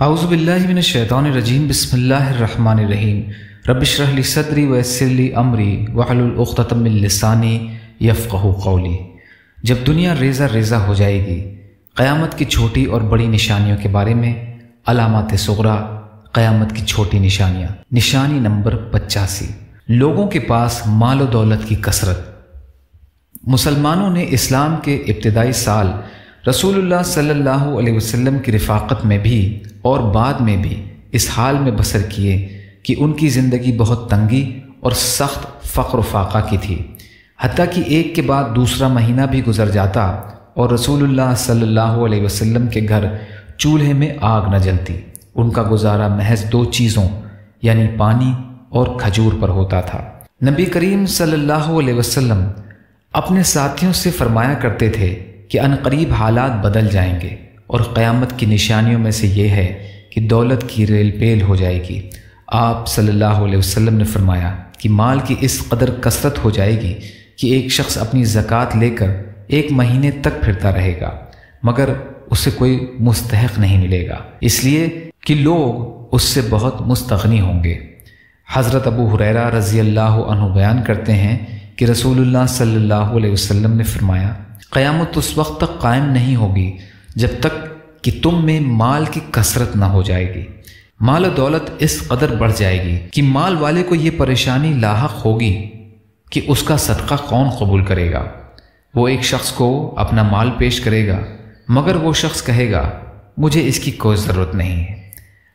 اعوذ باللہ من الشیطان الرجیم بسم اللہ الرحمن الرحیم رب اشرح لی صدری ویسر لی امری واحلل عقدۃ من لسانی یفقہوا قولی۔ جب دنیا ریزہ ریزہ ہو جائے گی، قیامت کی چھوٹی اور بڑی نشانیوں کے بارے میں علامات صغریٰ، قیامت کی چھوٹی نشانیاں۔ نشانی نمبر 85، لوگوں کے پاس مال و دولت کی کثرت۔ مسلمانوں نے اسلام کے ابتدائی سال رسول اللہ صلی اللہ علیہ وسلم کی رفاقت میں بھی اور بعد میں بھی اس حال میں بسر کیے کہ ان کی زندگی بہت تنگی اور سخت فقر و فاقہ کی تھی، حتیٰ کہ ایک کے بعد دوسرا مہینہ بھی گزر جاتا اور رسول اللہ صلی اللہ علیہ وسلم کے گھر چولہے میں آگ نہ جلتی۔ ان کا گزارا محض 2 چیزوں یعنی پانی اور کھجور پر ہوتا تھا۔ نبی کریم صلی اللہ علیہ وسلم اپنے ساتھیوں سے فرمایا کرتے تھے کہ عنقریب حالات بدل جائیں گے، اور قیامت کی نشانیوں میں سے یہ ہے کہ دولت کی ریل پیل ہو جائے گی۔ آپ صلی اللہ علیہ وسلم نے فرمایا کہ مال کی اس قدر کثرت ہو جائے گی کہ ایک شخص اپنی زکوٰۃ لے کر 1 مہینے تک پھرتا رہے گا مگر اسے کوئی مستحق نہیں ملے گا، اس لیے کہ لوگ اس سے بہت مستغنی ہوں گے۔ حضرت ابو ہریرہ رضی اللہ عنہ بیان کرتے ہیں کہ رسول اللہ صلی اللہ علیہ وسلم نے فرمایا، قیامت اس وقت تک قائم نہیں ہوگی جب تک کہ تم میں مال کی کثرت نہ ہو جائے گی۔ مال و دولت اس قدر بڑھ جائے گی کہ مال والے کو یہ پریشانی لاحق ہوگی کہ اس کا صدقہ کون قبول کرے گا۔ وہ ایک شخص کو اپنا مال پیش کرے گا مگر وہ شخص کہے گا مجھے اس کی کوئی ضرورت نہیں ہے۔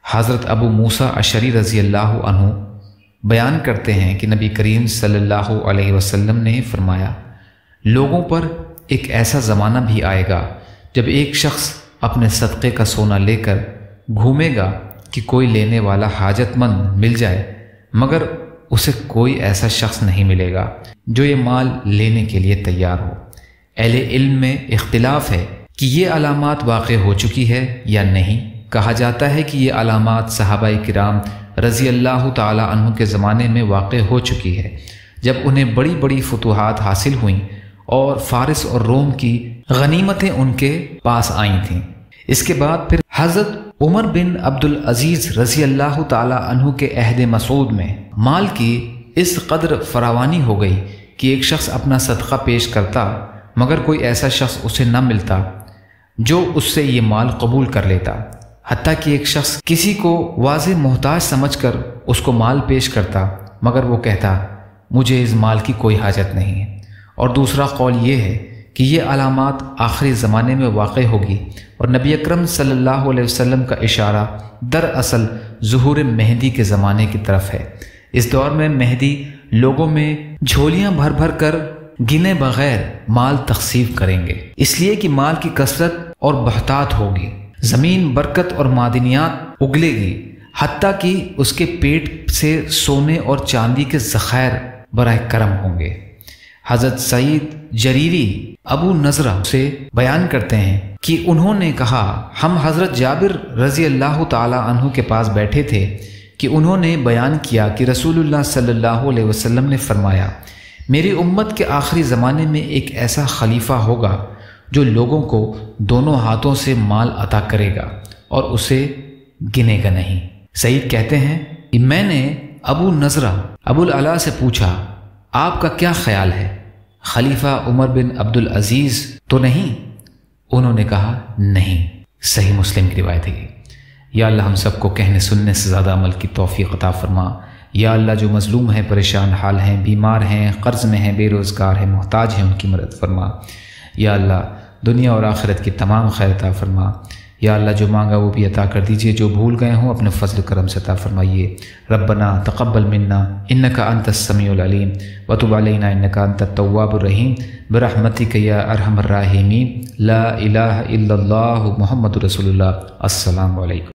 حضرت ابو موسیٰ اشعری رضی اللہ عنہ بیان کرتے ہیں کہ نبی کریم صلی اللہ علیہ وسلم نے فرمایا، لوگوں پر ایک ایسا زمانہ بھی آئے گا جب ایک شخص اپنے صدقے کا سونا لے کر گھومے گا کہ کوئی لینے والا حاجت مند مل جائے مگر اسے کوئی ایسا شخص نہیں ملے گا جو یہ مال لینے کے لیے تیار ہو۔ اہل علم میں اختلاف ہے کہ یہ علامات واقع ہو چکی ہے یا نہیں۔ کہا جاتا ہے کہ یہ علامات صحابہ کرام رضی اللہ تعالی عنہ کے زمانے میں واقع ہو چکی ہے، جب انہیں بڑی بڑی فتوحات حاصل ہوئیں اور فارس اور روم کی غنیمتیں ان کے پاس آئی تھیں۔ اس کے بعد پھر حضرت عمر بن عبدالعزیز رضی اللہ تعالی عنہ کے عہد مسعود میں مال کی اس قدر فراوانی ہو گئی کہ ایک شخص اپنا صدقہ پیش کرتا مگر کوئی ایسا شخص اسے نہ ملتا جو اس سے یہ مال قبول کر لیتا، حتیٰ کہ ایک شخص کسی کو واضح محتاج سمجھ کر اس کو مال پیش کرتا مگر وہ کہتا مجھے اس مال کی کوئی حاجت نہیں ہے۔ اور دوسرا قول یہ ہے کہ یہ علامات آخری زمانے میں واقع ہوگی، اور نبی اکرم صلی اللہ علیہ وسلم کا اشارہ دراصل ظہور مہدی کے زمانے کی طرف ہے۔ اس دور میں مہدی لوگوں میں جھولیاں بھر بھر کر گنے بغیر مال تقسیم کریں گے، اس لیے کہ مال کی کثرت اور بہتات ہوگی، زمین برکت اور معدنیات اگلے گی، حتیٰ کہ اس کے پیٹ سے سونے اور چاندی کے ذخائر براہ کرم ہوں گے۔ حضرت سعید جریری ابو نضرہ سے بیان کرتے ہیں کہ انہوں نے کہا، ہم حضرت جابر رضی اللہ تعالی عنہ کے پاس بیٹھے تھے کہ انہوں نے بیان کیا کہ رسول اللہ صلی اللہ علیہ وسلم نے فرمایا، میری امت کے آخری زمانے میں ایک ایسا خلیفہ ہوگا جو لوگوں کو دونوں ہاتھوں سے مال عطا کرے گا اور اسے گنے گا نہیں۔ سعید کہتے ہیں کہ میں نے ابو نضرہ ابو العلا سے پوچھا، آپ کا کیا خیال ہے، خلیفہ عمر بن عبدالعزیز تو نہیں؟ انہوں نے کہا نہیں۔ صحیح مسلم کی روایت ہے۔ یا اللہ ہم سب کو کہنے سننے سے زیادہ عمل کی توفیق عطا فرما۔ یا اللہ جو مظلوم ہیں، پریشان حال ہیں، بیمار ہیں، قرض میں ہیں، بے روزگار ہیں، محتاج ہیں، ان کی مدد فرما۔ یا اللہ دنیا اور آخرت کی تمام خیر عطا فرما۔ یا اللہ جو مانگا وہ بھی عطا کر دیجئے، جو بھول گئے ہوں اپنے فضل و کرم سے عطا فرمائیے۔ ربنا تقبل منا انک انت السمیع العلیم وتب علینا انک انت التواب الرحیم برحمتک یا ارحم الراحمین۔ لا الہ الا اللہ محمد رسول اللہ۔ السلام علیکم۔